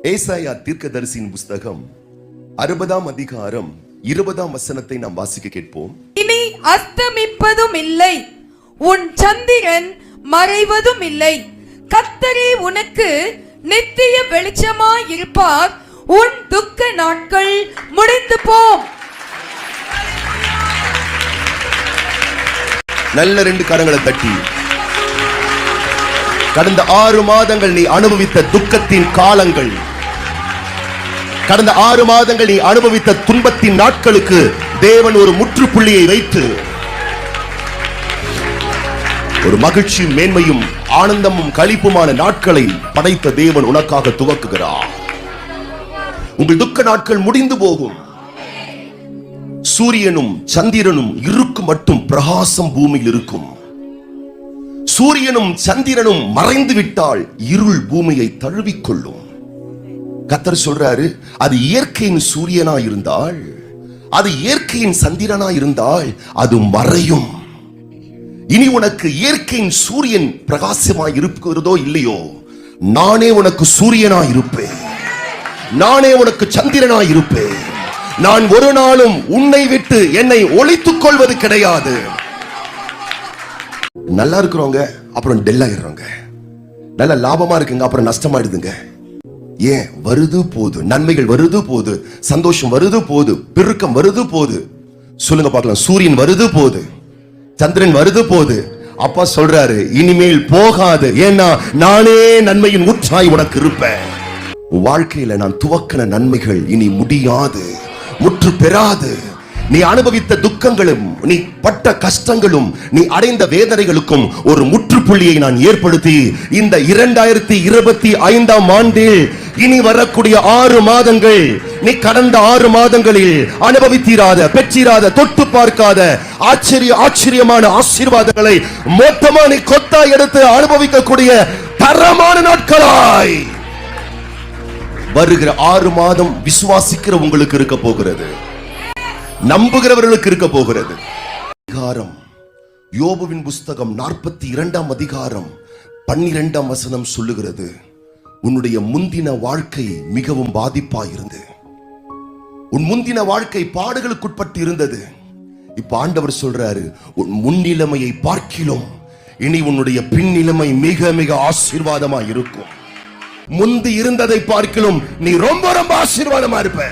ஏசாயா தீர்க்கதரிசியின் புஸ்தகம் 60ஆம் அதிகாரம் 20ஆம் வசனத்தை நாம் வாசிக்க கேட்போம். இனி அஸ்தமிப்பதும் இல்லை, உன் சந்திரன் மறைவதும் இல்லை. கர்த்தரே உனக்கு நித்திய வெளிச்சமாய் இருப்பார். உன் துக்க நாட்கள் முடிந்து போம். நல்ல 2 கரங்களை தட்டி, கடந்த 6 மாதங்கள் நீ அனுபவித்த துக்கத்தின் காலங்கள், கடந்த 6 மாதங்கள் நீ அனுபவித்த துன்பத்தின் நாட்களுக்கு தேவன் ஒரு முற்றுப்புள்ளியை வைத்து ஒரு மகிழ்ச்சியும் மேன்மையும் ஆனந்தமும் களிப்புமான நாட்களை படைத்த தேவன் உனக்காக துவக்குகிறார். உங்கள் துக்க நாட்கள் முடிந்து போகும். சூரியனும் சந்திரனும் இருக்கும் மட்டும் பிரகாசம் பூமியில் இருக்கும். சூரியனும் சந்திரனும் மறைந்து விட்டால் இருள் பூமியை தழுவிக்கொள்ளும். கர்த்தர் சொல்றாரு, அது இயற்கையின் சூரியனா இருந்தால், அது இயற்கையின் சந்திரனா இருந்தால் அது மறையும். இனி உனக்கு இயற்கையின் சூரியன் பிரகாசமாய் இருக்கிறதோ இல்லையோ, நானே உனக்கு சூரியனாய் இருப்பேன், நானே உனக்கு சந்திரனாய் இருப்பேன். நான் ஒரு நாளும் உன்னை விட்டு என்னை ஒளித்துக் கொள்வது கிடையாது. நல்லா இருக்கிறவங்க அப்புறம் டெல் ஆயிடுறாங்க, நல்ல லாபமா இருக்குங்க அப்புறம் நஷ்டமாயிடுதுங்க. ஏன்? வருது போது, நன்மைகள் வருது போது, சந்தோஷம் வருது போது, பெருக்கம் வருது போது. சொல்லுங்க பார்க்கலாம். சூரியன் வருது போது, சந்திரன் வருது போது. அப்பா சொல்றாரு, இனிமேல் போகாது, ஏன்னா நானே நன்மையின் ஊற்றாய் உனக்கு இருப்பேன். வாழ்க்கையில நான் துவக்கின நன்மைகள் இனி முடியாது, முற்று பெறாது. நீ அனுபவித்த துக்கங்களும், நீ பட்ட கஷ்டங்களும், நீ அடைந்த வேதனைகளுக்கும் ஒரு முற்றுப்புள்ளியை நான் ஏற்படுத்தி இந்த 2025ஆம் ஆண்டில் இனி வரக்கூடிய 6 மாதங்கள், நீ கடந்த 6 மாதங்களில் அனுபவித்தீராத, பெற்றிராத, தொட்டு பார்க்காத ஆச்சரியமான ஆசீர்வாதங்களை மொத்தமா நீ கொத்தா எடுத்து அனுபவிக்கக்கூடிய தரமான நாட்களாய் வருகிற 6 மாதம் விசுவாசிக்கிற உங்களுக்கு இருக்க போகிறது, நம்புகிறவர்களுக்கு இருக்க போகிறது. அதிகாரம் யோபுவின் புஸ்தகம் 42ஆம் அதிகாரம் 12ஆம் வசனம் சொல்லுகிறது, உன்னுடைய முந்தின வாழ்க்கை மிகவும் பாதிப்பாயிருந்து, உன் முந்தின வாழ்க்கை பாடுகளுக்குட்பட்டு இருந்தது. இப்ப ஆண்டவர் சொல்றாரு, உன் முன்னிலைமையை பார்க்கிலும் இனி உன்னுடைய பின்னிலைமை மிக மிக ஆசீர்வாதமா இருக்கும். முந்தி இருந்ததை பார்க்கிலும் நீ ரொம்ப ரொம்ப ஆசீர்வாதமா இருப்ப.